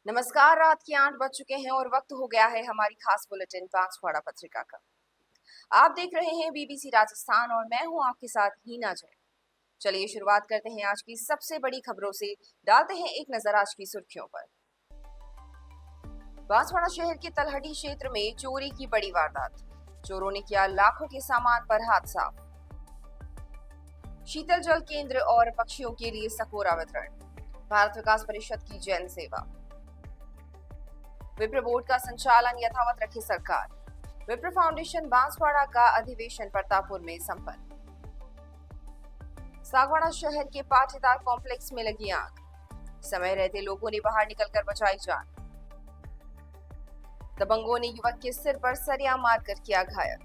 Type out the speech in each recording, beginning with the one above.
नमस्कार। रात के 8 बज चुके हैं और वक्त हो गया है हमारी खास बुलेटिन बांसवाड़ा पत्रिका का। आप देख रहे हैं बीबीसी राजस्थान और मैं हूं आपके साथ हीना जैन। चलिए शुरुआत करते हैं आज की सबसे बड़ी खबरों से। डालते हैं एक नजर आज की सुर्खियों पर। बांसवाड़ा शहर के तलहटी क्षेत्र में चोरी की बड़ी वारदात। चोरों ने किया लाखों के सामान पर हाथ साफ। शीतल जल केंद्र और पक्षियों के लिए सकोरा वितरण। भारत विकास परिषद की जन सेवा। विप्र बोर्ड का संचालन यथावत रखे सरकार। विप्र फाउंडेशन बांसवाड़ा का अधिवेशन प्रतापपुर में संपन्न। सागवाड़ा शहर के पाटीदार कॉम्प्लेक्स में लगी आग। समय रहते लोगों ने बाहर निकलकर बचाई जान। दबंगों ने युवक के सिर पर सरिया मारकर किया घायल।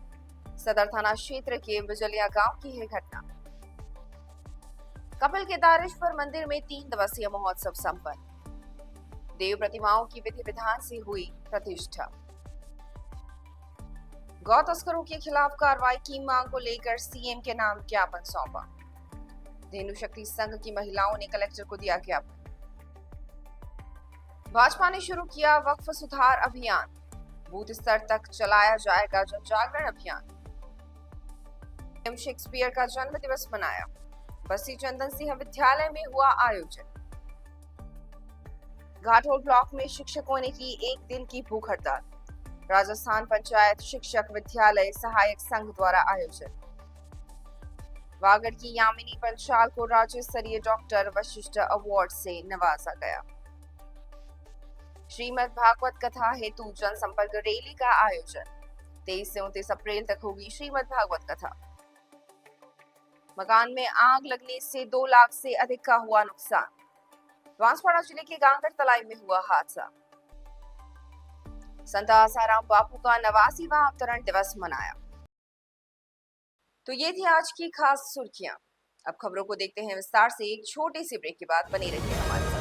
सदर थाना क्षेत्र के बिजलिया गांव की है घटना। कपिल केदारेश्वर मंदिर में 3 दिवसीय महोत्सव संपन्न। देव प्रतिमाओं की विधि विधान से हुई प्रतिष्ठा। गौ तस्करों के खिलाफ कार्रवाई की मांग को लेकर सीएम के नाम ज्ञापन सौंपा। धेनु शक्ति संघ की महिलाओं ने कलेक्टर को दिया ज्ञापन। भाजपा ने शुरू किया वक्फ सुधार अभियान। बूथ स्तर तक चलाया जाएगा जन जागरण अभियान। शेक्सपियर का जन्म दिवस मनाया। बस्सी चंदन सिंह विद्यालय में हुआ आयोजन। घाटोल ब्लॉक में शिक्षकों ने की 1 दिन की भूख हड़ताल। राजस्थान पंचायत शिक्षक विद्यालय सहायक संघ द्वारा आयोजन। वागड़ की यामिनी पंचाल को राज्य स्तरीय डॉक्टर वशिष्ठ अवार्ड से नवाजा गया। श्रीमद् भागवत कथा हेतु जनसंपर्क रैली का आयोजन। 23 से 29 अप्रैल तक होगी श्रीमद् भागवत कथा। मकान में आग लगने से 2 लाख से अधिक का हुआ नुकसान। बांसवाड़ा जिले के गांगर तलाई में हुआ हादसा। संत आसाराम बापू का 89वां अवतरण दिवस मनाया। तो ये थी आज की खास सुर्खियां। अब खबरों को देखते हैं विस्तार से। एक छोटे से ब्रेक के बाद बने रहिए हमारे साथ।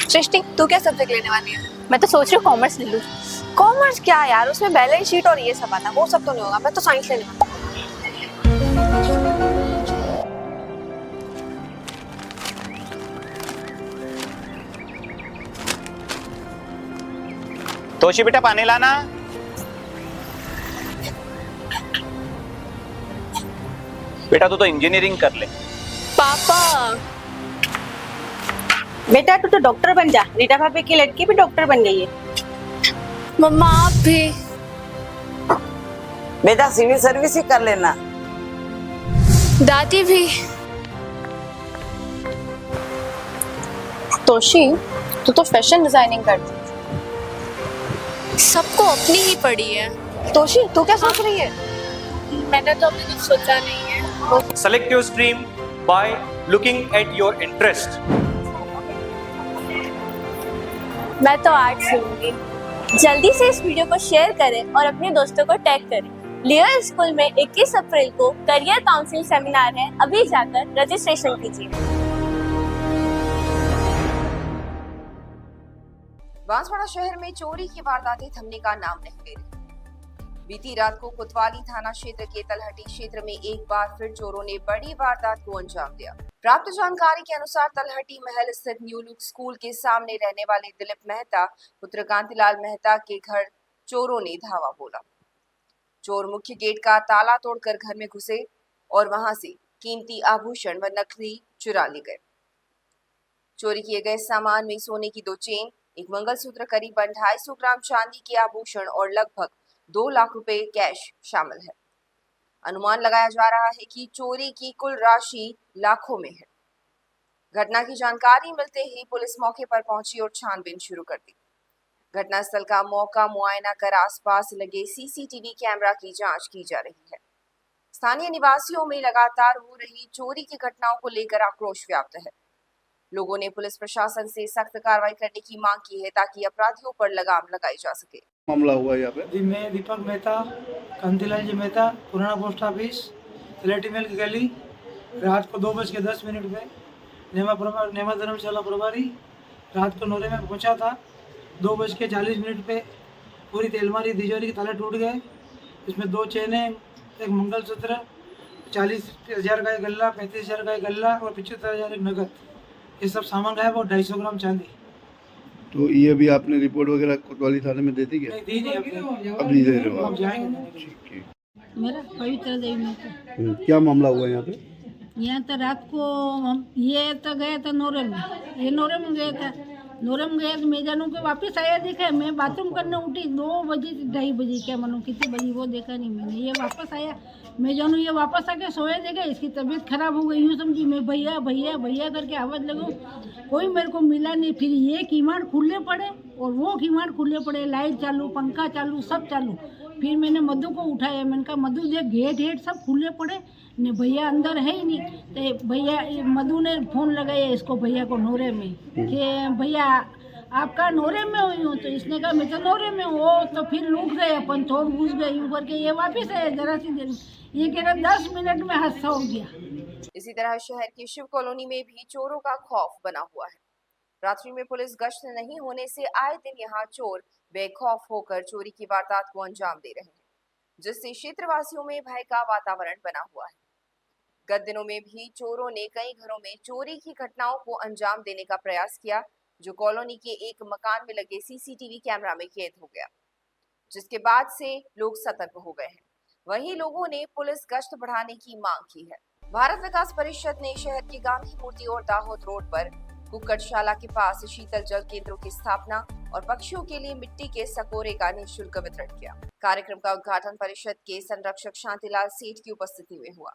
सृष्टि, तू क्या सब्जेक्ट लेने वाली है? मैं तो सोच रही हूँ कॉमर्स ले लूँ। कॉमर्स क्या यार, उसमें बैलेंस शीट और ये सब आता है, वो सब तो नहीं होगा। मैं तो साइंस लेने वाली हूँ। तोशी बेटा पानी लाना। बेटा तू तो इंजीनियरिंग कर ले। पापा, बेटा तू तो डॉक्टर बन जा। रीटा भाभी की लड़की भी डॉक्टर बन गई है। मम्मा आप भी। बेटा सिविल सर्विस ही कर लेना। दादी भी। तोशी, तू तो फैशन डिजाइनिंग करती है। सबको अपनी ही पड़ी है। तोशी, तू क्या सोच रही है? मैंने तो अभी कुछ सोचा नहीं है। Select your stream by looking at your interest. मैं तो आर्ट्स लूंगी। जल्दी से इस वीडियो को शेयर करें और अपने दोस्तों को टैग करें। लियो स्कूल में 21 अप्रैल को करियर काउंसिल सेमिनार है, अभी जाकर रजिस्ट्रेशन कीजिए। बांसवाड़ा शहर में चोरी की वारदातें थमने का नाम नहीं ले रही। बीती रात को कोतवाली थाना क्षेत्र के तलहटी क्षेत्र में एक बार फिर चोरों ने बड़ी वारदात को अंजाम दिया। प्राप्त जानकारी के अनुसार तलहटी महल स्थित न्यू लुक स्कूल के सामने रहने वाले दिलीप मेहता पुत्र कांतिलाल मेहता के घर चोरों ने धावा बोला। चोर मुख्य गेट का ताला तोड़कर घर में घुसे और वहां से कीमती आभूषण व नकदी चुरा ले गए। चोरी किए गए सामान में सोने की 2 चेन, एक मंगलसूत्र, करीबन 250 ग्राम चांदी के आभूषण और लगभग 2 लाख रुपए कैश शामिल है। अनुमान लगाया जा रहा है कि चोरी की कुल राशि लाखों में है। घटना की जानकारी मिलते ही पुलिस मौके पर पहुंची और छानबीन शुरू कर दी। घटनास्थल का मौका मुआयना कर आसपास लगे सीसीटीवी कैमरा की जांच की जा रही है। स्थानीय निवासियों में लगातार हो रही चोरी की घटनाओं को लेकर आक्रोश व्याप्त है। लोगों ने पुलिस प्रशासन से सख्त कार्रवाई करने की मांग की है ताकि अपराधियों पर लगाम लगाई जा सके। मामला हुआ यहाँ पे जी, मैं दीपक मेहता, कांतिलाल जी मेहता, पुराना पोस्ट ऑफिस, तलहटी महल की गली, रात को 2:10 पे नेमा धर्मशाला प्रभारी रात को नौरे में पहुंचा था। 2:40 पे पूरी अलमारी तिजोरी के ताले टूट गए। इसमें 2 चेनें, एक मंगलसूत्र 40,000 का एक गल्ला, 35,000 का एक गल्ला और 75,000 एक नगद, ये सब सामान गायब और 250 ग्राम चांदी। तो ये अभी आपने रिपोर्ट वगैरह कोतवाली थाने में दे दी क्या? नहीं दी नहीं अभी, अब नहीं दे रहे हो अब आप? जाएंगे देने के लिए। ठीक है। मेरा पवित्र देवी में क्या मामला हुआ यहाँ पे? यहाँ तो रात को हम ये तो गया था नोरम में, ये नोरम में गया था, नोरम गया तो मैं जानूँ कि वापस आया देखा, मैं बाथरूम करने उठी 2 बजे 2:30 बजे, क्या मालूम कितनी बजी वो देखा नहीं मैंने, ये वापस आया, मैं जानूँ ये वापस आके सोया देखा, इसकी तबीयत खराब हो गई, यूँ समझी मैं भैया भैया भैया करके आवाज़ लगाऊँ, कोई मेरे को मिला नहीं। फिर ये कीमाड़ खुले पड़े और वो कीमाड़ खुले पड़े, लाइट चालू, पंखा चालू, सब चालू। फिर मैंने मधु को उठाया, मैंने कहा मधु देख गेट सब खुले पड़े ने, भैया अंदर है ही नहीं। तो भैया मधु ने फ़ोन लगाया इसको भैया को नोरे में कि भैया आपका नोरे में हुई हूँ, तो इसने कहा मैं तो नोरे में हूँ। तो फिर लूट गए अपन, तोड़ घुस गए यूँ करके, ये वापस आया जरा सी देर में, ये कह रहा 10 मिनट में हादसा हो गया। इसी तरह शहर की शिव कॉलोनी में भी चोरों का खौफ बना हुआ है। रात्रि में पुलिस गश्त नहीं होने से आए दिन यहाँ चोर बेखौफ होकर चोरी की वारदात को अंजाम दे रहे हैं, जिससे क्षेत्रवासियों में भय का वातावरण बना हुआ है। गत दिनों में भी चोरों ने कई घरों में चोरी की घटनाओं को अंजाम देने का प्रयास किया, जो कॉलोनी के एक मकान में लगे सीसीटीवी कैमरा में कैद हो गया, जिसके बाद से लोग सतर्क हो गए हैं। वहीं लोगों ने पुलिस गश्त बढ़ाने की मांग की है। भारत विकास परिषद ने शहर के गांधी मूर्ति और दाहोद रोड पर कुक्कड़शाला के पास शीतल जल केंद्रों की स्थापना और पक्षियों के लिए मिट्टी के सकोरे का निःशुल्क वितरण किया। कार्यक्रम का उद्घाटन परिषद के संरक्षक शांतिलाल सेठ की उपस्थिति में हुआ।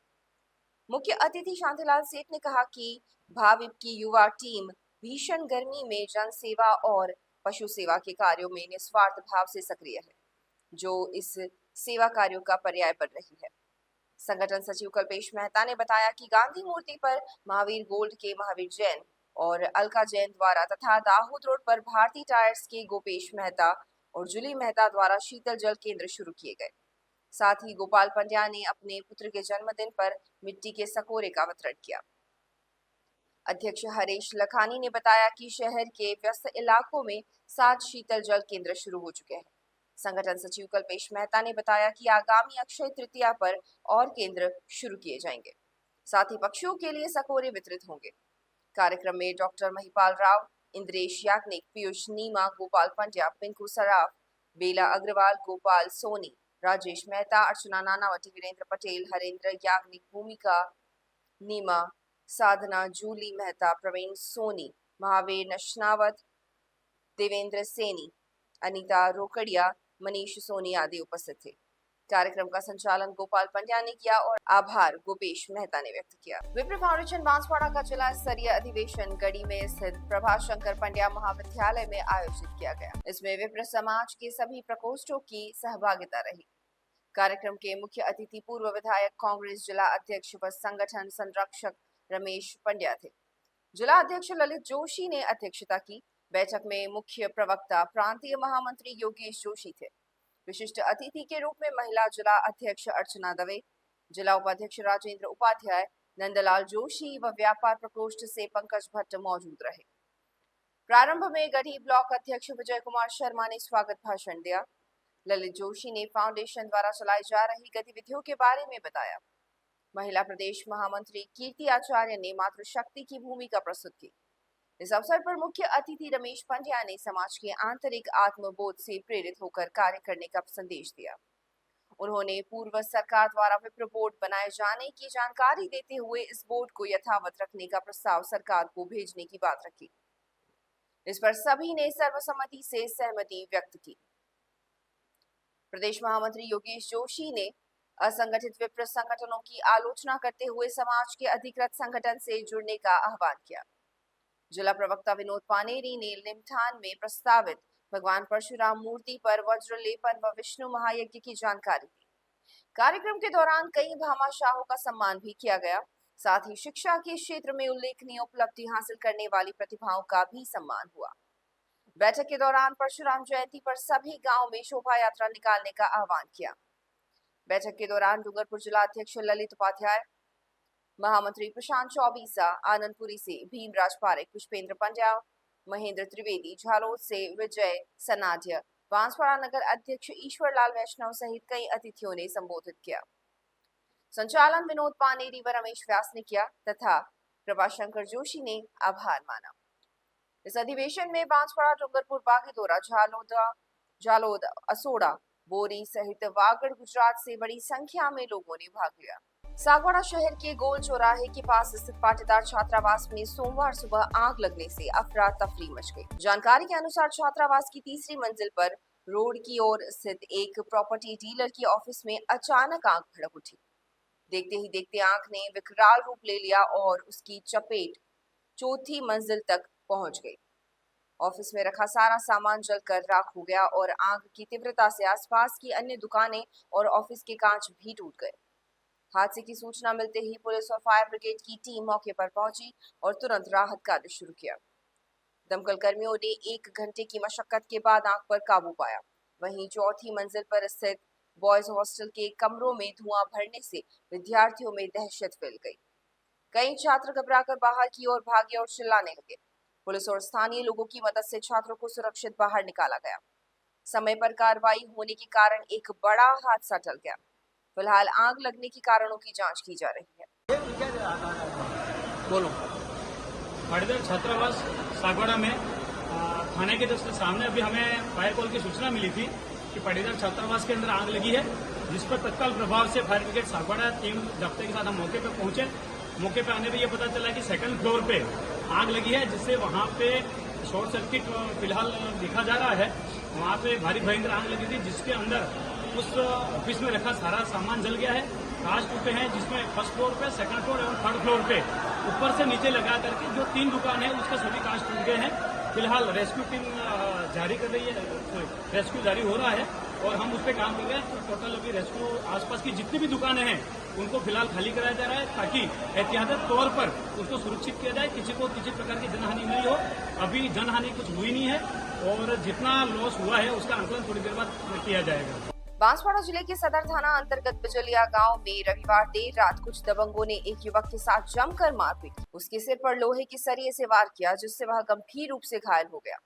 मुख्य अतिथि शांतिलाल सेठ ने कहा कि भाविप की युवा टीम भीषण गर्मी में जन सेवा और पशु सेवा के कार्यों में निस्वार्थ भाव से सक्रिय है, जो इस सेवा कार्यों का पर्याय बन रही है। संगठन सचिव कल्पेश मेहता ने बताया कि गांधी मूर्ति पर महावीर गोल्ड के महावीर जैन और अलका जैन द्वारा तथा दाहोद रोड पर भारती टायर्स के गोपेश मेहता और जुली मेहता द्वारा शीतल जल केंद्र शुरू किए गए। साथ ही गोपाल पंड्या ने अपने पुत्र के जन्मदिन पर मिट्टी के सकोरे का वितरण किया। अध्यक्ष हरीश लखानी ने बताया कि शहर के व्यस्त इलाकों में 7 शीतल जल केंद्र शुरू हो चुके हैं। संगठन सचिव कल्पेश मेहता ने बताया कि आगामी अक्षय तृतीया पर और केंद्र शुरू किए जाएंगे। साथ ही पक्षियों के लिए सकोरे वितरित होंगे। कार्यक्रम में डॉक्टर महिपाल राव, इंद्रेश याग्निक, पीयूष नीमा, गोपाल पंड्या, पिंकू सराफ, बेला अग्रवाल, गोपाल सोनी, राजेश मेहता, अर्चना नानावटी, वीरेंद्र पटेल, हरेंद्र याग्निक, भूमिका नीमा, साधना, जूली मेहता, प्रवीण सोनी, महावीर नशनावत, देवेंद्र सेनी, अनीता रोकड़िया, मनीष सोनी आदि उपस्थित थे। कार्यक्रम का संचालन गोपाल पंड्या ने किया और आभार गोपेश मेहता ने व्यक्त किया। विप्र फाउंडेशन बांसवाड़ा का जिला स्तरीय अधिवेशन गढ़ी में स्थित प्रभास शंकर पंड्या महाविद्यालय में आयोजित किया गया। इसमें विप्र समाज के सभी प्रकोष्ठों की सहभागिता रही। कार्यक्रम के मुख्य अतिथि पूर्व विधायक कांग्रेस जिला अध्यक्ष व संगठन संरक्षक रमेश पंड्या थे। जिला अध्यक्ष ललित जोशी ने अध्यक्षता की। बैठक में मुख्य प्रवक्ता प्रांतीय महामंत्री योगेश जोशी थे। विशिष्ट अतिथि के रूप में महिला जिला अध्यक्ष अर्चना दवे, जिला उपाध्यक्ष राजेंद्र उपाध्याय, नंदलाल जोशी व व्यापार प्रकोष्ठ से पंकज भट्ट मौजूद रहे। प्रारंभ में गढ़ी ब्लॉक अध्यक्ष विजय कुमार शर्मा ने स्वागत भाषण दिया। ललित जोशी ने फाउंडेशन द्वारा चलाई जा रही गतिविधियों के बारे में बताया। महिला प्रदेश महामंत्री कीर्ति आचार्य ने मातृशक्ति की भूमिका प्रस्तुत की। इस अवसर पर मुख्य अतिथि रमेश पंड्या ने समाज के आंतरिक आत्मबोध से प्रेरित होकर कार्य करने का संदेश दिया। उन्होंने पूर्व सरकार द्वारा विप्र बोर्ड बनाए जाने की जानकारी देते हुए इस बोर्ड को यथावत रखने का प्रस्ताव सरकार को भेजने की बात रखी। इस पर सभी ने सर्वसम्मति से सहमति व्यक्त की। प्रदेश महामंत्री योगेश जोशी ने असंगठित विप्र संगठनों की आलोचना करते हुए समाज के अधिकृत संगठन से जुड़ने का आह्वान किया। जिला प्रवक्ता विनोद पानेरी ने लिमठान में प्रस्तावित भगवान परशुराम मूर्ति पर वज्र लेपन व विष्णु महायज्ञ की जानकारी दी। कार्यक्रम के दौरान कई भामाशाहों का सम्मान भी किया गया। साथ ही शिक्षा के क्षेत्र में उल्लेखनीय उपलब्धि हासिल करने वाली प्रतिभाओं का भी सम्मान हुआ। बैठक के दौरान परशुराम जयंती पर सभी गांव में शोभा यात्रा निकालने का आह्वान किया। बैठक के दौरान डूंगरपुर जिला अध्यक्ष ललित उपाध्याय, महामंत्री प्रशांत चौबीसा, आनंदपुरी से भीमराज पारेख, पुष्पेंद्र पंड्या, महेंद्र त्रिवेदी, झालोद से विजय सनाड्य, बांसवाड़ा नगर अध्यक्ष ईश्वर लाल वैष्णव सहित कई अतिथियों ने संबोधित किया। संचालन विनोद पानेरी व रमेश व्यास ने किया तथा प्रभाशंकर जोशी ने आभार माना। इस अधिवेशन में बांसवाड़ा, डूंगरपुर, बागीदोरा, जालोद, असोड़ा, बोरी सहित वागड़, गुजरात से बड़ी संख्या में लोगों ने भाग लिया। सागवाड़ा शहर के गोल चौराहे के पास स्थित पाटीदार छात्रावास में सोमवार सुबह आग लगने से अफरा तफरी मच गई। जानकारी के अनुसार छात्रावास की तीसरी मंजिल पर रोड की ओर स्थित एक प्रॉपर्टी डीलर की ऑफिस में अचानक आग भड़क उठी। देखते ही देखते आग ने विकराल रूप ले लिया और उसकी चपेट चौथी मंजिल तक पहुंच गई। ऑफिस में रखा सारा सामान जलकर राख हो गया और आग की तीव्रता से आसपास की अन्य दुकानें और ऑफिस के कांच भी टूट गए। हादसे की सूचना मिलते ही पुलिस और फायर ब्रिगेड की टीम मौके पर पहुंची और तुरंत राहत कार्य शुरू किया। दमकल कर्मियों ने 1 घंटे की मशक्कत के बाद आग पर काबू पाया। वहीं चौथी मंजिल पर स्थित बॉयज हॉस्टल के कमरों में धुआं भरने से विद्यार्थियों में दहशत फैल गई। कई छात्र घबराकर बाहर की ओर भागे और चिल्लाने लगे। पुलिस और स्थानीय लोगों की मदद से छात्रों को सुरक्षित बाहर निकाला गया। समय पर कार्रवाई होने के कारण एक बड़ा हादसा टल गया। फिलहाल आग लगने के कारणों की जांच की जा रही है। बोलो। पाटीदार छात्रावास सागवाड़ा में थाने के जस्ट सामने अभी हमें फायर कॉल की सूचना मिली थी कि पाटीदार छात्रावास के अंदर आग लगी है, जिस पर तत्काल प्रभाव से फायर ब्रिगेड सागवाड़ा टीम जब्ते के साथ हम मौके पर पहुंचे। मौके पर आने पर यह पता चला कि 2nd फ्लोर पे आग लगी है, जिससे वहां पे शॉर्ट सर्किट फिलहाल देखा जा रहा है। वहां पे भारी भयंकर आग लगी थी, जिसके अंदर उस ऑफिस में रखा सारा सामान जल गया है। कांच टूटे हैं, जिसमें 1st फ्लोर पे, 2nd फ्लोर एवं 3rd फ्लोर पे ऊपर से नीचे लगा करके जो 3 दुकान है उसके सभी कांच टूट गए हैं। फिलहाल रेस्क्यू टीम जारी कर रही है, रेस्क्यू जारी हो रहा है और हम उस पर काम कर रहे हैं। तो टोटल अभी रेस्क्यू आसपास की जितनी भी दुकानें हैं उनको फिलहाल खाली कराया जा रहा है, ताकि एहतियातन तौर पर उसको सुरक्षित किया जाए, किसी को किसी प्रकार की जनहानि नहीं हो। अभी जनहानि कुछ हुई नहीं है और जितना लॉस हुआ है उसका आंकलन थोड़ी देर बाद किया जाएगा। बांसवाड़ा जिले के सदर थाना अंतर्गत बिजलिया गांव में रविवार देर रात कुछ दबंगों ने एक युवक के साथ जमकर मारपीट की। उसके सिर पर लोहे के सरिये से वार किया, जिससे वह गंभीर रूप से घायल हो गया।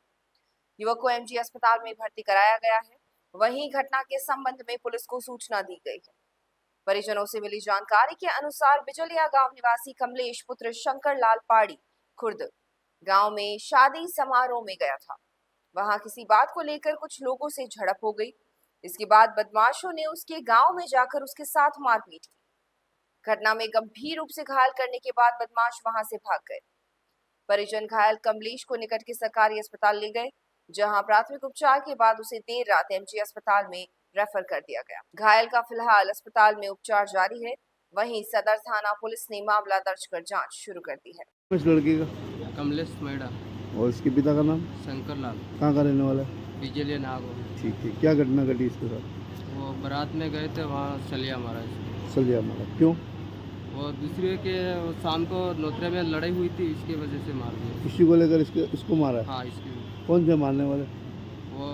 युवक को एमजी अस्पताल में भर्ती कराया गया है। वहीं घटना के संबंध में पुलिस को सूचना दी गई है। परिजनों से मिली जानकारी के अनुसार बिजलिया गांव निवासी कमलेश पुत्र शंकर लाल पाड़ी खुर्द गांव में शादी समारोह में गया था। वहां किसी बात को लेकर कुछ लोगों से झड़प हो गई। इसके बाद बदमाशों ने उसके गांव में जाकर उसके साथ मारपीट की। घटना में गंभीर रूप से घायल करने के बाद बदमाश वहां से भाग गए। परिजन घायल कमलेश को निकट के सरकारी अस्पताल ले गए, जहां प्राथमिक उपचार के बाद उसे देर रात एमजी अस्पताल में रेफर कर दिया गया। घायल का फिलहाल अस्पताल में उपचार जारी है। वहीं सदर थाना पुलिस ने मामला दर्ज कर जांच शुरू कर दी है। इस लड़की का कमलेश मैडा और इसके पिता का नाम शंकर लाल, कहाँ का रहने वाला है? बिजलिया नागो। ठीक है, क्या घटना घटी इसके साथ? वो बारात में गए थे, वहाँ सलिया मारा इसको। सलिया मारा क्यों? वो दूसरे के शाम को नोतरे में लड़ाई हुई थी, इसकी वजह से मार दिया। इसी को लेकर इसको मारा? हाँ, इसकी। कौन थे मारने वाले? वो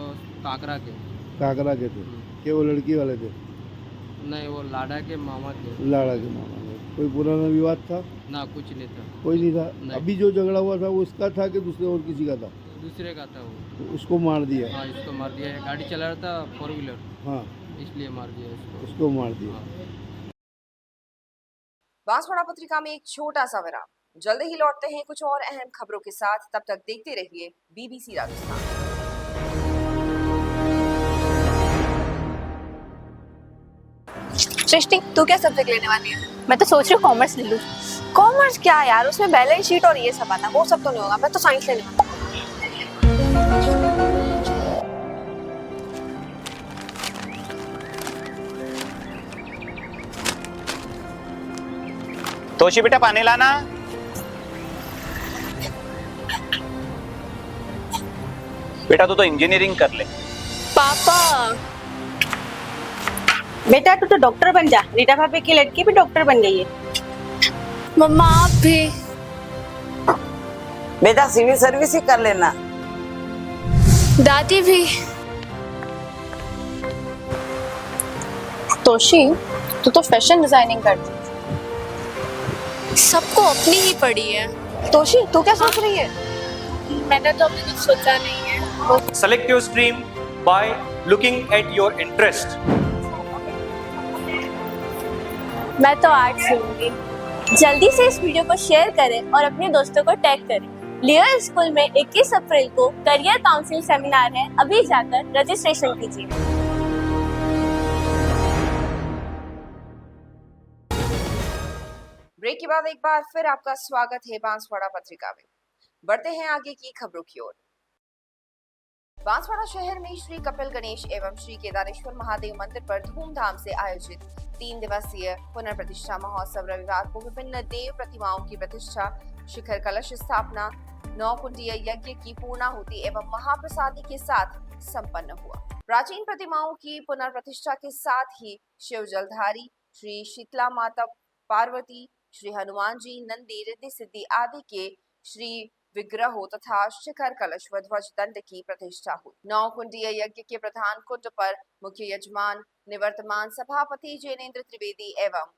काकरा के थे। क्या वो लड़की वाले थे? नहीं, वो लाड़ा के मामा थे। लाड़ा के मामा थे। कोई पुराना विवाद था? ना, कुछ नहीं था। कोई नहीं था? नहीं। अभी जो झगड़ा हुआ था वो इसका था कि दूसरे और किसी का था? दूसरे का था वो। तो उसको मार दिया? हाँ, इसको मार दिया। गाड़ी चला रहा था 4 व्हीलर। हाँ, इसलिए मार दिया उसको मार दिया। हाँ। बांसवाड़ा पत्रिका में एक छोटा सा विराम। जल्द ही लौटते हैं कुछ और अहम खबरों के साथ। तब तक देखते रहिए BBC राजस्थान। सृष्टि, तू क्या सब्जेक्ट लेने वाली है? मैं तो सोच रही हूँ कॉमर्स ले लूँ। कॉमर्स क्या है यार, उसमें बैलेंस शीट और ये सब आता है, वो सब तो नहीं होगा। मैं तो साइंस लेने वाली हूँ। तोशी बेटा पानी लाना। बेटा तू तो इंजीनियरिंग कर ले। पापा, बेटा तू तो डॉक्टर बन जा। रीटा भाभी की लड़की भी डॉक्टर बन गई है। मम्मा आप भी। बेटा सिविल सर्विस ही कर लेना। दादी भी। तोशी, तू तो फैशन डिजाइनिंग करती है। सबको अपनी ही पड़ी है। तोशी, तू क्या सोच रही है? मैंने तो अभी कुछ सोचा नहीं है। Select your stream by looking at your interest. मैं तो आर्ट्स लूंगी। जल्दी से इस वीडियो को शेयर करें और अपने दोस्तों को टैग करें। लियो स्कूल में 21 अप्रैल को करियर काउंसलिंग सेमिनार है, अभी जाकर रजिस्ट्रेशन कीजिए। ब्रेक के बाद एक बार फिर आपका स्वागत है बांसवाड़ा पत्रिका में। बढ़ते हैं आगे की खबरों की ओर। बांसवाड़ा शहर में श्री कपिल गणेश एवं श्री केदारेश्वर महादेव मंदिर पर धूमधाम से आयोजित 3 दिवसीय पुनर्प्रतिष्ठा महोत्सव रविवार को विभिन्न देव प्रतिमाओं की प्रतिष्ठा, शिखर कलश स्थापना, 9 कुंडीय यज्ञ की पूर्णाहुति एवं महाप्रसादी के साथ संपन्न हुआ। प्राचीन प्रतिमाओं की पुनर्प्रतिष्ठा के साथ ही शिव जलधारी, श्री शीतला माता पार्वती, श्री हनुमान जी, नंदी, रिद्धि सिद्धि आदि के श्री विग्रहों तथा शिखर कलश व ध्वज दंड की प्रतिष्ठा हुई। 9 कुंडीय यज्ञ के प्रधान कुंड पर मुख्य यजमान निवर्तमान सभापति जैनेन्द्र त्रिवेदी एवं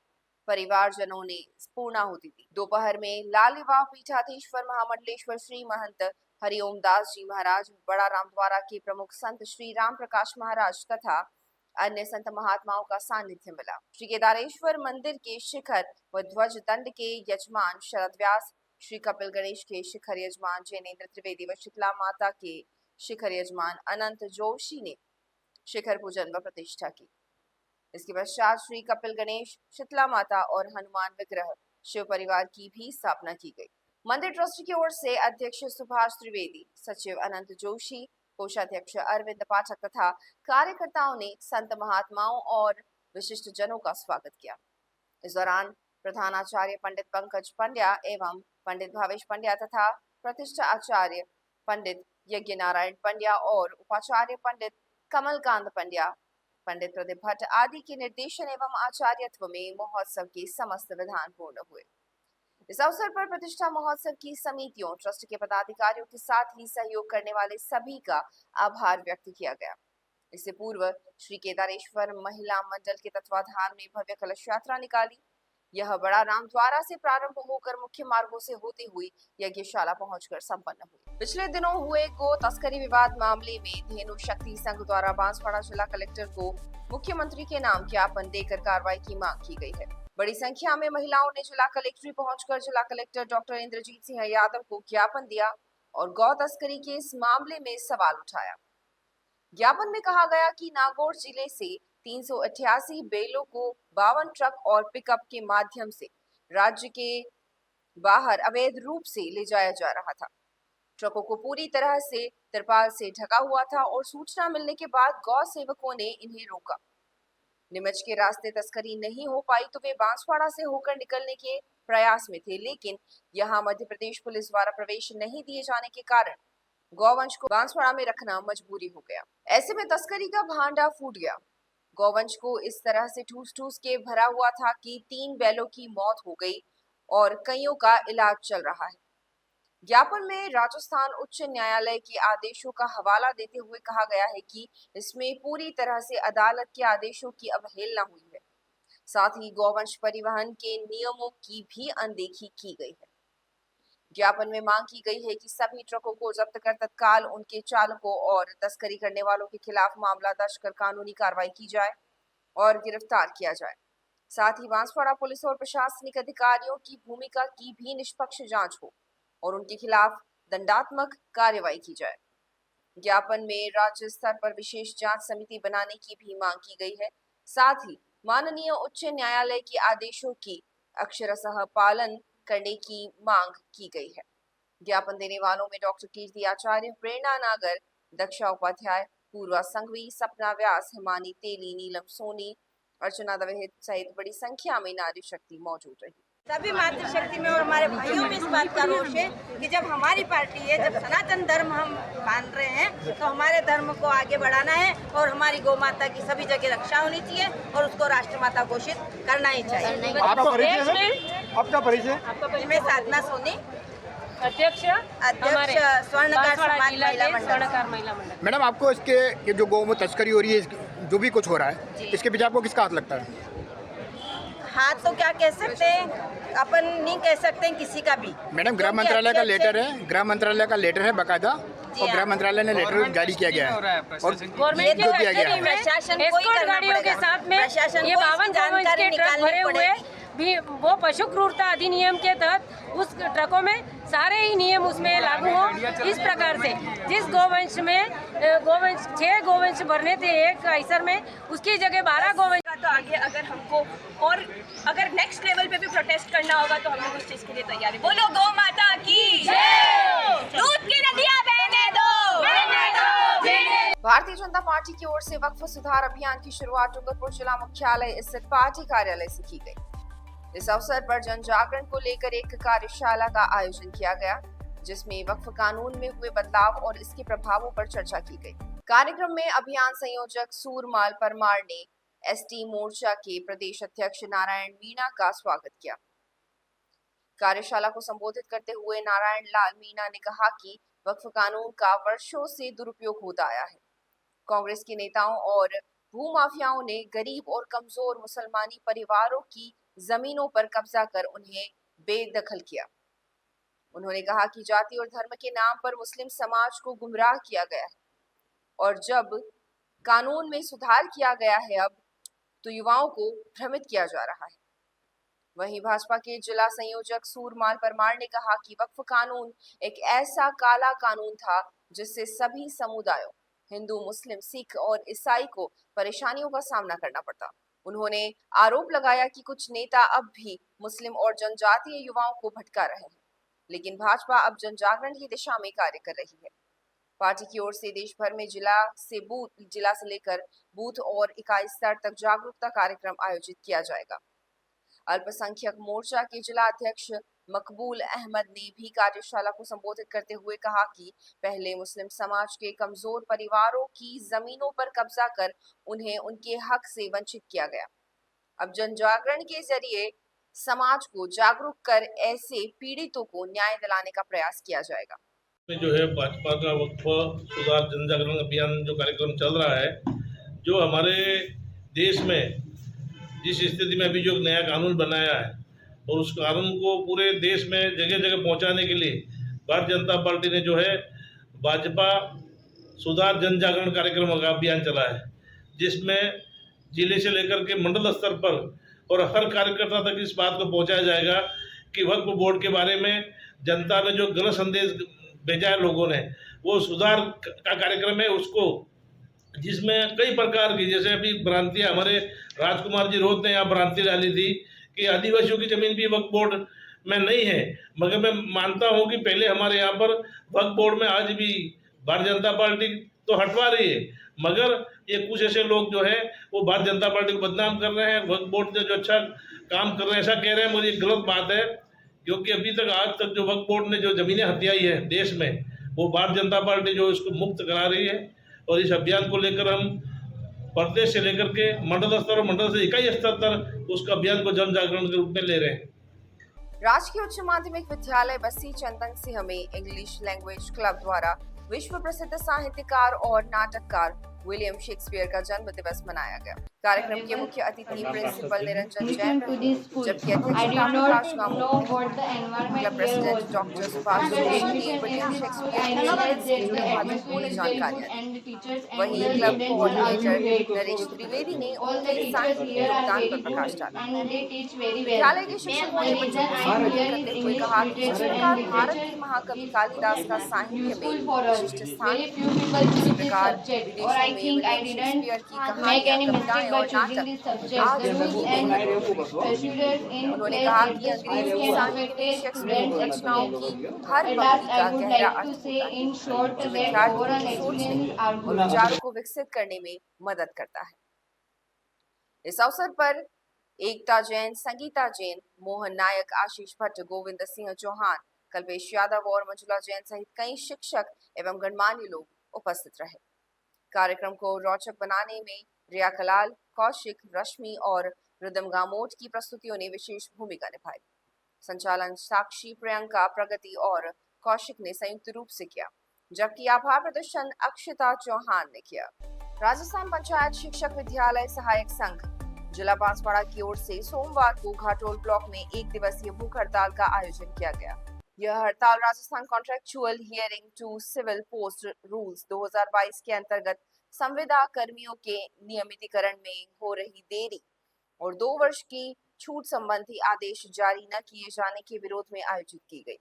परिवारजनों ने पूर्णाहुति दी। दोपहर में लाल विवाह पीठाधीश्वर महामंडलेश्वर श्री महंत हरिओम दास जी महाराज, बड़ा रामद्वारा के प्रमुख संत श्री राम प्रकाश महाराज तथा अन्य संत महात्माओं का सानिध्य मिला। श्री केदारेश्वर मंदिर के शिखर व ध्वज दंड के यजमान शरद व्यास, श्री कपिल गणेश के शिखर यजमान जैनेन्द्र त्रिवेदी व शीतला माता के शिखर यजमान अनंत जोशी ने शिखर पूजन व प्रतिष्ठा की। इसके पश्चात श्री कपिल गणेश, शीतला माता और हनुमान विग्रह शिव परिवार की भी स्थापना की गई। मंदिर ट्रस्ट की ओर से अध्यक्ष सुभाष त्रिवेदी, सचिव अनंत जोशी, कोषाध्यक्ष अरविंद पाठक तथा कार्यकर्ताओं ने संत महात्माओं और विशिष्ट जनों का स्वागत किया। इस दौरान प्रधानाचार्य पंडित पंकज पंड्या एवं पंडित भावेश पंड्या तथा प्रतिष्ठा आचार्य पंडित यज्ञ नारायण पंड्या और उपाचार्य पंडित कमलकांत पंड्या, पंडित प्रदीप भट्ट आदि के निर्देशन एवं आचार्यत्व में महोत्सव के समस्त विधान पूर्ण हुए। इस अवसर पर प्रतिष्ठा महोत्सव की समितियों, ट्रस्ट के पदाधिकारियों के साथ ही सहयोग करने वाले सभी का आभार व्यक्त किया गया। इससे पूर्व श्री केदारेश्वर महिला मंडल के तत्वाधान में भव्य कलश यात्रा निकाली। यह बड़ा रामद्वारा से प्रारंभ होकर मुख्य मार्गों से होते हुई यज्ञशाला पहुंचकर संपन्न हुई। पिछले दिनों हुए गो तस्करी विवाद मामले में धेनु शक्ति संघ द्वारा बांसवाड़ा जिला कलेक्टर को मुख्यमंत्री के नाम ज्ञापन देकर कार्रवाई की मांग की गई है। बड़ी संख्या में महिलाओं ने जिला कलेक्ट्री पहुंचकर जिला कलेक्टर डॉक्टर इंद्रजीत सिंह यादव को ज्ञापन दिया और गौ तस्करी के इस मामले में सवाल उठाया। ज्ञापन में कहा गया कि नागौर जिले से 388 बैलों को 52 ट्रक और पिकअप के माध्यम से राज्य के बाहर अवैध रूप से ले जाया जा रहा था। ट्रकों को पूरी तरह से तिरपाल से ढका हुआ था और सूचना मिलने के बाद गौ सेवकों ने इन्हें रोका। नीमच के रास्ते तस्करी नहीं हो पाई तो वे बांसवाड़ा से होकर निकलने के प्रयास में थे, लेकिन यहां मध्य प्रदेश पुलिस द्वारा प्रवेश नहीं दिए जाने के कारण गौवंश को बांसवाड़ा में रखना मजबूरी हो गया। ऐसे में तस्करी का भांडा फूट गया। गौवंश को इस तरह से ठूस ठूस के भरा हुआ था कि 3 बैलों की मौत हो गई और कईयों का इलाज चल रहा है। ज्ञापन में राजस्थान उच्च न्यायालय के आदेशों का हवाला देते हुए कहा गया है कि इसमें पूरी तरह से अदालत के आदेशों की अवहेलना हुई है। साथ ही गौवंश परिवहन के नियमों की भी अनदेखी की गई है। ज्ञापन में मांग की गई है कि सभी ट्रकों को जब्त कर तत्काल उनके चालकों और तस्करी करने वालों के खिलाफ मामला दर्ज कर कानूनी कार्रवाई की जाए और गिरफ्तार किया जाए। साथ ही बांसवाड़ा पुलिस और प्रशासनिक अधिकारियों की भूमिका की भी निष्पक्ष जांच हो और उनके खिलाफ दंडात्मक कार्रवाई की जाए। ज्ञापन में राज्य स्तर पर विशेष जांच समिति बनाने की भी मांग की गई है। साथ ही माननीय उच्च न्यायालय के आदेशों की अक्षरशः पालन करने की मांग की गई है। ज्ञापन देने वालों में डॉक्टर कीर्ति आचार्य, प्रेरणा नागर, दक्षा उपाध्याय, पूर्वा संघवी, सपना व्यास, हिमानी तेली, नीलम सोनी, अर्चना दवे सहित बड़ी संख्या में नारी शक्ति मौजूद रही। सभी मातृशक्ति में और हमारे भाइयों में इस बात का रोष है कि जब हमारी पार्टी है, जब सनातन धर्म हम मान रहे हैं, तो हमारे धर्म को आगे बढ़ाना है और हमारी गौ माता की सभी जगह रक्षा होनी चाहिए और उसको राष्ट्रमाता घोषित करना ही चाहिए। आपका परिचय? मैं साधना सोनी, अध्यक्ष स्वर्णकार समाज महिला मंडल। मैडम, आपको इसके ये जो गौ में तस्करी हो रही है, जो भी कुछ हो रहा है, इसके पीछे आपको किसका हाथ लगता है? हाथ तो क्या कह सकते हैं, अपन नहीं कह सकते हैं किसी का भी। मैडम, गृह मंत्रालय का लेटर है, गृह मंत्रालय का लेटर है बाकायदा, और गृह मंत्रालय ने लेटर जारी किया गया है और गवर्नमेंट जो दिया गया है प्रशासन को ही करना गाड़ियों के पड़ेगा। साथ में प्रशासन ये को 52 इसकी जानकारी के ट्रक निकालनी भरे हुए पड़ेगी। भी वो पशु क्रूरता अधिनियम के तहत उस ट्रकों में सारे ही नियम उसमें लागू हो। इस प्रकार से जिस गोवंश में 6 गोवंश भरने थे एक आइसर में, उसकी जगह 12 गोवंश का। तो आगे अगर हमको और अगर नेक्स्ट लेवल पे भी प्रोटेस्ट करना होगा तो हम लोग उस चीज के लिए तैयार हैं। बोलो गौ माता की जय। दूध की नदियां बहने दो। भारतीय जनता पार्टी की ओर से वक्फ सुधार अभियान की शुरुआत डूंगरपुर जिला मुख्यालय स्थित पार्टी कार्यालय से की गई। इस अवसर पर जन जागरण को लेकर एक कार्यशाला का आयोजन किया गया, जिसमें वक्फ कानून में हुए बदलाव और इसके प्रभावों पर चर्चा की गई। कार्यक्रम में अभियान संयोजक सूरमाल परमार ने एसटी मोर्चा के प्रदेश अध्यक्ष नारायण मीणा का स्वागत किया। कार्यशाला को संबोधित करते हुए नारायण लाल मीणा ने कहा कि वक्फ कानून का वर्षों से दुरुपयोग होता आया है। कांग्रेस के नेताओं और भूमाफियाओं ने गरीब और कमजोर मुसलमानी परिवारों की जमीनों पर कब्जा कर उन्हें बेदखल किया। उन्होंने कहा कि जाति और धर्म के नाम पर मुस्लिम समाज को गुमराह किया गया है और जब कानून में सुधार किया गया है अब तो युवाओं को भ्रमित किया जा रहा है। वहीं भाजपा के जिला संयोजक सूरमाल परमार ने कहा कि वक्फ कानून एक ऐसा काला कानून था जिससे सभी समुदायों हिंदू, मुस्लिम, सिख और ईसाई को परेशानियों का सामना करना पड़ता। उन्होंने आरोप लगाया कि कुछ नेता अब भी मुस्लिम और जनजातीय युवाओं को भटका रहे हैं, लेकिन भाजपा अब जन जागरण की दिशा में कार्य कर रही है। पार्टी की ओर से देश भर में जिला से लेकर बूथ और इकाई स्तर तक जागरूकता कार्यक्रम आयोजित किया जाएगा। अल्पसंख्यक मोर्चा के जिला अध्यक्ष मकबूल अहमद ने भी कार्यशाला को संबोधित करते हुए कहा कि पहले मुस्लिम समाज के कमजोर परिवारों की जमीनों पर कब्जा कर उन्हें उनके हक से वंचित किया गया। अब जन जागरण के जरिए समाज को जागरूक कर ऐसे पीड़ितों को न्याय दिलाने का प्रयास किया जाएगा। जो है भाजपा का वक्फ सुधार जन जागरण अभियान जो कार्यक्रम चल रहा है, जो हमारे देश में जिस स्थिति में अभी जो नया कानून बनाया है और उस कानून को पूरे देश में जगह जगह पहुंचाने के लिए भारतीय जनता पार्टी ने जो है भाजपा सुधार जन जागरण कार्यक्रम का अभियान चला है, जिसमें जिले से लेकर के मंडल स्तर पर और हर कार्यकर्ता तक इस बात को पहुंचाया जाएगा कि वक्फ बोर्ड के बारे में जनता में जो गलत संदेश भेजा है लोगों ने, वो सुधार का कार्यक्रम है उसको, जिसमें कई प्रकार की, जैसे अभी भ्रांतियाँ हमारे राजकुमार जी रोहत ने यहाँ भ्रांति डाली थी कि आदिवासियों की जमीन भी वक्फ बोर्ड में नहीं है, मगर मैं मानता हूँ कि पहले हमारे यहाँ पर वक्फ बोर्ड में आज भी भारतीय जनता पार्टी तो हटवा रही है, मगर ये कुछ ऐसे लोग जो है वो भारतीय जनता पार्टी को बदनाम कर रहे हैं। वक्फ बोर्ड ने जो अच्छा काम कर रहे हैं ऐसा कह रहे हैं, मुझे गलत बात है, क्योंकि अभी तक आज तक जो वक्फ बोर्ड ने जो जमीनें हथियाई है देश में, वो भारतीय जनता पार्टी जो इसको मुक्त करा रही है। और इस अभियान को लेकर हम प्रदेश से लेकर के मंडल स्तर और मंडल से इकाई स्तर तक उसका अभियान को जन जागरण के रूप में ले रहे हैं। राजकीय उच्च माध्यमिक विद्यालय बस्सी चंदन सिंह में इंग्लिश लैंग्वेज क्लब द्वारा विश्व प्रसिद्ध साहित्यकार और नाटककार विलियम शेक्सपियर का जन्म दिवस मनाया गया। कार्यक्रम के मुख्य अतिथि प्रिंसिपल निरंजन जैन रहे, जबकि अध्यक्षता Prakash club president doctor Subhash Joshi ने विलियम शेक्सपियर की महत्वपूर्ण जानकारियां दी। वहीं क्लब कोऑर्डिनेटर नरेश त्रिवेदी ने उनके साहित्यिक योगदान पर प्रकाश डाला। विद्यालय के शिक्षकों ने बच्चों को संबोधित करते हुए कहा कि जिस प्रकार भारत के महाकवि कालिदास का साहित्य में विशिष्ट स्थान है, इसी प्रकार विदेशों में विलियम शेक्सपियर की कहानियां, कविताएं और नाटक आज भी उन्होंने कहा कि अंग्रेजी साहित्य में शेक्सपियर की रचनाओं की हर पंक्ति का गहरा अर्थ होता है, जो विद्यार्थियों की सोचने और विचारों को विकसित करने में मदद करता है। इस अवसर पर एकता जैन, संगीता जैन, मोहन नायक, आशीष भट्ट, गोविंद सिंह चौहान, कल्पेश यादव और मंजुला जैन सहित कई शिक्षक एवं गणमान्य लोग उपस्थित रहे। कार्यक्रम को रोचक बनाने में रिया कलाल, कौशिक, रश्मि और रिदम गामोट की प्रस्तुतियों ने विशेष भूमिका निभाई। संचालन साक्षी, प्रियंका, प्रगति और कौशिक ने संयुक्त रूप से किया, जबकि आभार प्रदर्शन अक्षिता चौहान ने किया। राजस्थान पंचायत शिक्षक विद्यालय सहायक संघ जिला बांसवाड़ा की ओर से सोमवार को घाटोल ब्लॉक में 1 दिवसीय भूख हड़ताल का आयोजन किया गया। यह हड़ताल Rajasthan contractual hiring to civil post rules 2022 के अंतर्गत संविदा कर्मियों के नियमितीकरण में हो रही देरी और 2 वर्ष की छूट संबंधी आदेश जारी न किए जाने के विरोध में आयोजित की गई।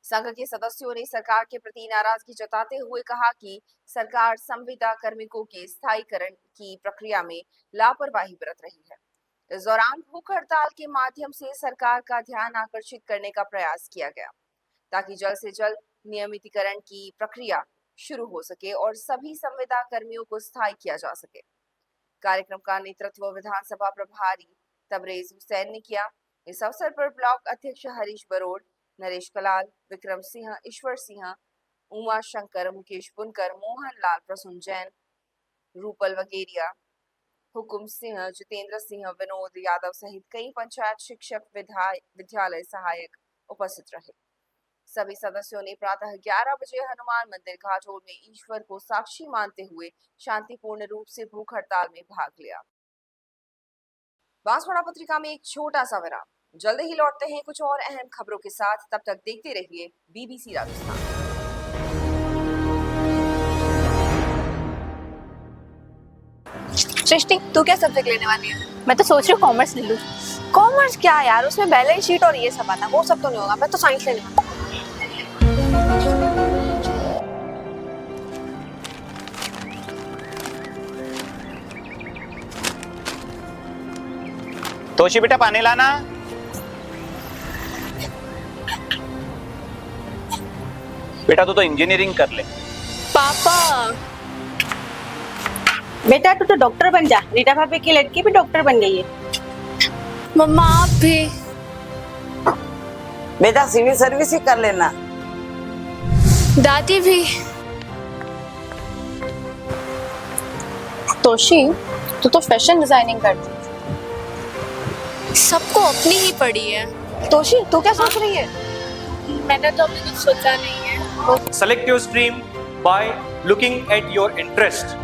संघ के सदस्यों ने सरकार के प्रति नाराजगी जताते हुए कहा कि सरकार संविदा कार्मिकों के स्थायीकरण की प्रक्रिया में लापरवाही बरत रही है। इस दौरान भूख हड़ताल के माध्यम से सरकार का ध्यान आकर्षित करने का प्रयास किया गया ताकि जल्द से जल्द नियमितीकरण की प्रक्रिया शुरू हो सके और सभी संविदा कर्मियों को स्थायी किया जा सके। कार्यक्रम का नेतृत्व विधानसभा प्रभारी तबरेज हुसैन ने किया। इस अवसर पर ब्लॉक अध्यक्ष हरीश बरोड़, नरेश कलाल, विक्रम सिंह, ईश्वर सिंह, उमा शंकर, मुकेश बुनकर, मोहन लाल, प्रसून जैन, रूपल वगेरिया, हुकुम सिंह, जितेंद्र सिंह, विनोद यादव सहित कई पंचायत शिक्षक, विद्यालय सहायक उपस्थित रहे। सभी सदस्यों ने प्रातः 11 बजे हनुमान मंदिर घाटोल में ईश्वर को साक्षी मानते हुए शांतिपूर्ण रूप से भूख हड़ताल में भाग लिया। बांसवाड़ा पत्रिका में एक छोटा सा विराम, जल्द ही लौटते हैं कुछ और अहम खबरों के साथ। तब तक देखते रहिए BBC राजस्थान। सृष्टि, तू क्या सब्जेक्ट लेने वाली है? मैं तो सोच रही हूँ कॉमर्स ले लूँ। कॉमर्स क्या यार, उसमें बैलेंस शीट और ये सब आता है, वो सब तो नहीं होगा। मैं तो साइंस लेने वाली हूँ। तोशी बेटा पानी लाना। बेटा तू तो इंजीनियरिंग कर ले। पापा, बेटा तू तो डॉक्टर बन जा। रीटा भाभी की लड़की भी डॉक्टर बन गई है। मम्मा आप भी। बेटा सिविल सर्विस ही कर लेना। दादी भी। तोशी, तू तो फैशन डिजाइनिंग करती है। सबको अपनी ही पड़ी है। तोशी, तू क्या सोच रही है? मैंने तो अभी कुछ सोचा नहीं है। Select your stream by looking at your interest.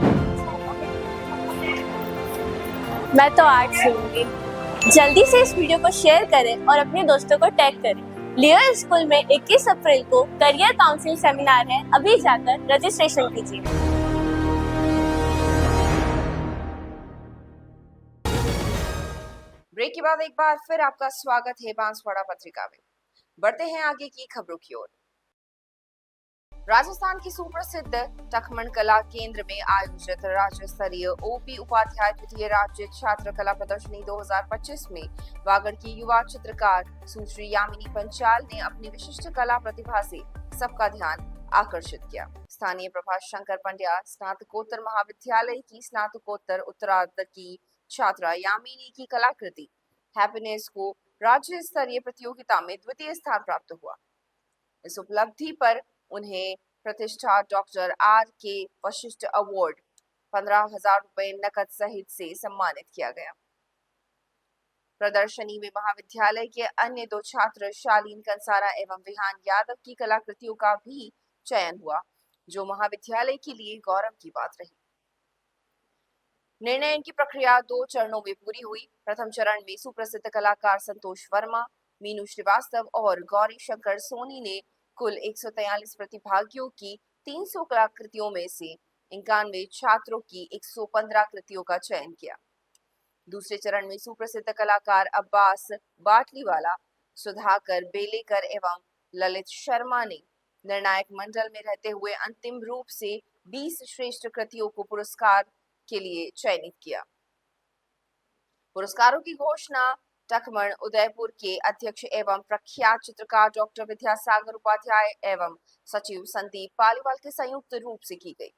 मैं तो आर्ट्स लूंगी। जल्दी से इस वीडियो को शेयर करें और अपने दोस्तों को टैग करें। लियो स्कूल में 21 अप्रैल को करियर काउंसिल सेमिनार है, अभी जाकर रजिस्ट्रेशन कीजिए। ब्रेक के बाद एक बार फिर आपका स्वागत है बांसवाड़ा पत्रिका में। बढ़ते हैं आगे की खबरों की ओर। राजस्थान की सुप्रसिद्ध टखमन कला केंद्र में आयोजित राज्य स्तरीय ओपी उपाध्याय द्वितीय राज्य छात्र कला प्रदर्शनी 2025 में वागड़ की युवा चित्रकार सुश्री यामिनी पंचाल ने अपनी विशिष्ट कला प्रतिभा से सबका ध्यान आकर्षित किया। स्थानीय प्रभाष शंकर पंड्या स्नातकोत्तर महाविद्यालय की स्नातकोत्तर उत्तरार्ध की छात्रा यामिनी की कलाकृति हैप्पीनेस को राज्य स्तरीय प्रतियोगिता में द्वितीय स्थान प्राप्त हुआ। इस उपलब्धि पर उन्हें प्रतिष्ठा डॉक्टर R.K. वशिष्ठ अवार्ड 15,000 रुपए नकद सहित से सम्मानित किया गया। प्रदर्शनी में महाविद्यालय के अन्य 2 छात्र शालीन कंसारा एवं विहान यादव की कलाकृतियों का भी चयन हुआ, जो महाविद्यालय के लिए गौरव की बात रही। निर्णय की प्रक्रिया 2 चरणों में पूरी हुई। प्रथम चरण में सुप्रसिद्ध कलाकार संतोष वर्मा, मीनू श्रीवास्तव और गौरी शंकर सोनी ने कुल 143 प्रतिभागियों की 300 कलाकृतियों में से 91 छात्रों की 115 कृतियों का चयन किया। दूसरे चरण में सुप्रसिद्ध कलाकार अब्बास बाटलीवाला, सुधाकर बेलेकर एवं ललित शर्मा ने निर्णायक मंडल में रहते हुए अंतिम रूप से 20 श्रेष्ठ कृतियों को पुरस्कार के लिए चयनित किया। पुरस्कारों की घोषणा टखमन उदयपुर के अध्यक्ष एवं प्रख्यात चित्रकार डॉक्टर विद्यासागर उपाध्याय एवं सचिव संदीप पालीवाल के संयुक्त रूप से की गई।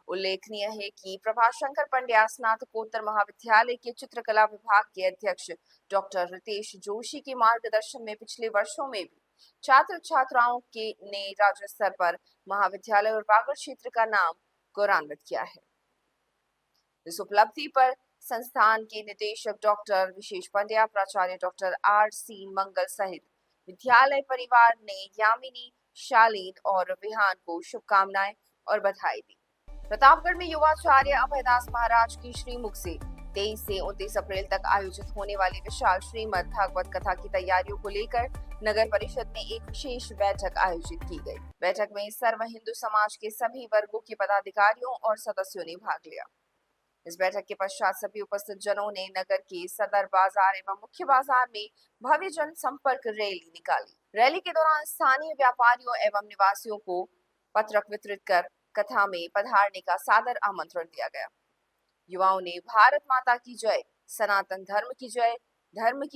उल्लेखनीय है कि प्रभाष शंकर पंड्या स्नातकोत्तर महाविद्यालय के चित्रकला विभाग के अध्यक्ष डॉक्टर रितेश जोशी के मार्गदर्शन में पिछले वर्षों में भी छात्र छात्राओं के ने राज्य स्तर पर महाविद्यालय और वागड़ क्षेत्र का नाम गौरवान्वित किया है। इस उपलब्धि पर संस्थान के निदेशक डॉक्टर विशेष पंड्या, प्राचार्य डॉक्टर R.C. मंगल सहित विद्यालय परिवार ने यामिनी, शालीन और विहान को शुभकामनाएं और बधाई दी। प्रतापगढ़ में युवाचार्य अभयदास महाराज की श्रीमुख से 23 से 29 अप्रैल तक आयोजित होने वाली विशाल श्रीमद् भागवत कथा की तैयारियों को लेकर नगर परिषद में एक विशेष बैठक आयोजित की गई। बैठक में सर्व हिंदू समाज के सभी वर्गों के पदाधिकारियों और सदस्यों ने भाग लिया। इस बैठक के पश्चात सभी उपस्थित जनों ने नगर के सदर बाजार एवं मुख्य बाजार में भव्य जन संपर्क रैली निकाली। रैली के दौरान स्थानीय व्यापारियों एवं निवासियों को पत्रक वितरित कर कथा में पधारने का सादर आमंत्रण दिया गया। युवाओं ने भारत माता की जय, सनातन धर्म की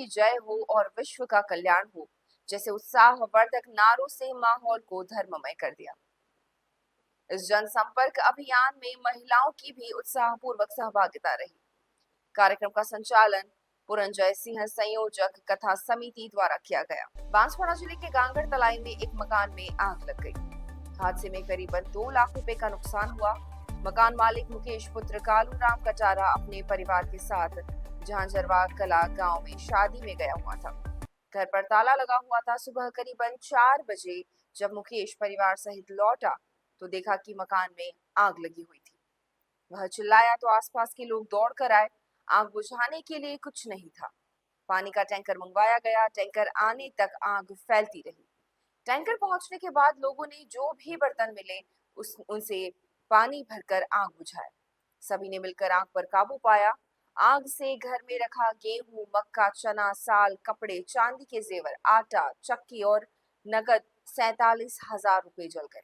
जय हो और विश्व का कल्याण हो जैसे उत्साहवर्धक नारों से माहौल को धर्ममय कर दिया। इस जनसंपर्क अभियान में महिलाओं की भी उत्साहपूर्वक सहभागिता रही। कार्यक्रम का संचालन पुरंजय सिंह संयोजक कथा समिति द्वारा किया गया। बांसवाड़ा जिले के गांगड़ तलाई में एक मकान में आग लग गई। हादसे में करीबन 2 लाख रुपए का नुकसान हुआ। मकान मालिक मुकेश पुत्र कालू राम कटारा अपने परिवार के साथ झांझरवा कला गांव में शादी में गया हुआ था। घर पर ताला लगा हुआ था। सुबह करीबन 4 बजे जब मुकेश परिवार सहित लौटा तो देखा कि मकान में आग लगी हुई थी। वह चिल्लाया तो आसपास के लोग दौड़ कर आए। आग बुझाने के लिए कुछ नहीं था। पानी का टैंकर मंगवाया गया। टैंकर आने तक आग फैलती रही। टैंकर पहुंचने के बाद लोगों ने जो भी बर्तन मिले उनसे पानी भरकर आग बुझाया। सभी ने मिलकर आग पर काबू पाया। आग से घर में रखा गेहूं, मक्का, चना, साल, कपड़े, चांदी के जेवर, आटा, चक्की और नगद 47,000 रुपए जल गए।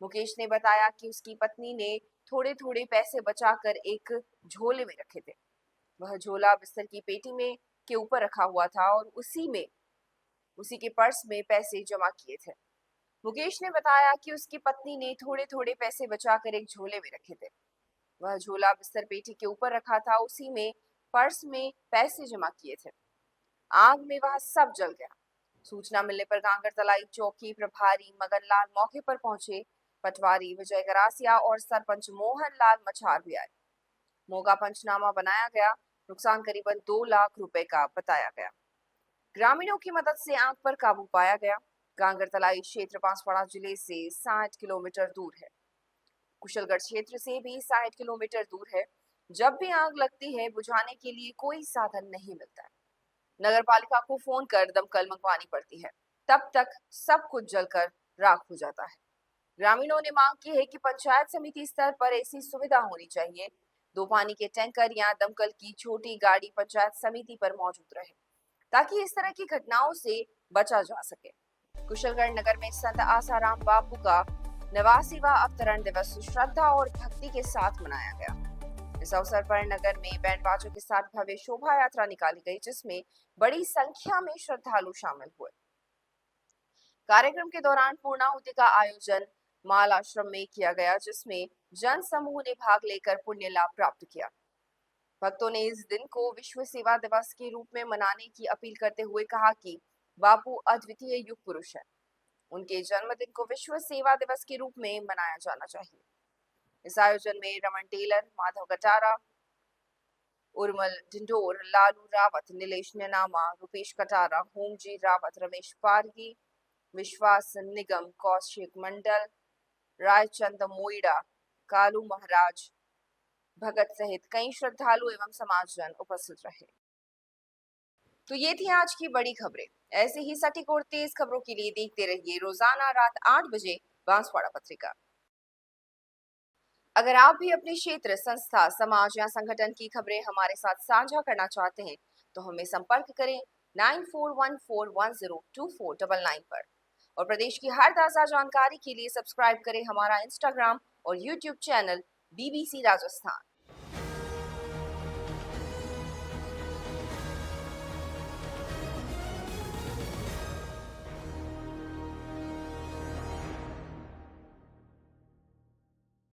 मुकेश ने बताया कि उसकी पत्नी ने थोड़े थोड़े पैसे बचाकर एक झोले में रखे थे। वह झोला बिस्तर की पेटी में के ऊपर रखा हुआ था और उसी के पर्स में पैसे जमा किए थे। मुकेश ने बताया कि उसकी पत्नी ने थोड़े थोड़े पैसे बचाकर एक झोले में रखे थे। वह झोला बिस्तर पेटी के ऊपर रखा था, उसी में पर्स में पैसे जमा किए थे। आग में वह सब जल गया। सूचना मिलने पर गांगड़ तलाई चौकी प्रभारी मगन लाल मौके पर पहुंचे। पटवारी विजय गरासिया और सरपंच मोहन लाल मछार भी आए। मौका पंचनामा बनाया गया। नुकसान करीबन 2 लाख रुपए का बताया गया। ग्रामीणों की मदद से आग पर काबू पाया गया। गांगड़ तलाई क्षेत्र बांसवाड़ा जिले से 60 किलोमीटर दूर है। कुशलगढ़ क्षेत्र से भी 60 किलोमीटर दूर है। जब भी आग लगती है बुझाने के लिए कोई साधन नहीं मिलता है। नगर पालिका को फोन कर दमकल मंगवानी पड़ती है। तब तक सब कुछ जलकर राख हो जाता है। ग्रामीणों ने मांग की है कि पंचायत समिति स्तर पर ऐसी सुविधा होनी चाहिए। 2 पानी के टैंकर या दमकल की छोटी गाड़ी पंचायत समिति पर मौजूद रहे ताकि इस तरह की घटनाओं से बचा जा सके। कुशलगढ़ नगर में संत आसाराम बापू का 89वां अवतरण दिवस श्रद्धा और भक्ति के साथ मनाया गया। इस अवसर पर नगर में बैंड बाजों के साथ भव्य शोभा यात्रा निकाली गई जिसमें बड़ी संख्या में श्रद्धालु शामिल हुए। कार्यक्रम के दौरान पूर्णाहुति का आयोजन माल आश्रम में किया गया जिसमें जन समूह ने भाग लेकर पुण्य लाभ प्राप्त किया। भक्तों ने इस दिन को विश्व सेवा दिवस के रूप में मनाने की अपील करते हुए कहा कि बापू अद्वितीय युग पुरुष है। उनके जन्मदिन को विश्व सेवा दिवस के रूप में मनाया जाना चाहिए। इस आयोजन में रमन टेलर, माधव कटारा, उर्मल डिंडोर, लालू रावत, नीलेश नेनामा, रुपेश कटारा, होमजी रावत, रमेश पारगी, विश्वास निगम, कौशिक मंडल, रायचंद मोइडा, कालू महाराज भगत सहित कई श्रद्धालु एवं समाजजन उपस्थित रहे। तो ये थी आज की बड़ी खबरें। ऐसे ही सटीक और तेज खबरों के लिए देखते रहिए रोजाना रात 8 बजे बांसवाड़ा पत्रिका। अगर आप भी अपने क्षेत्र, संस्था, समाज या संगठन की खबरें हमारे साथ साझा करना चाहते हैं तो हमें संपर्क करें 9414102499 पर और प्रदेश की हर ताजा जानकारी के लिए सब्सक्राइब करें हमारा इंस्टाग्राम और यूट्यूब चैनल BBC राजस्थान।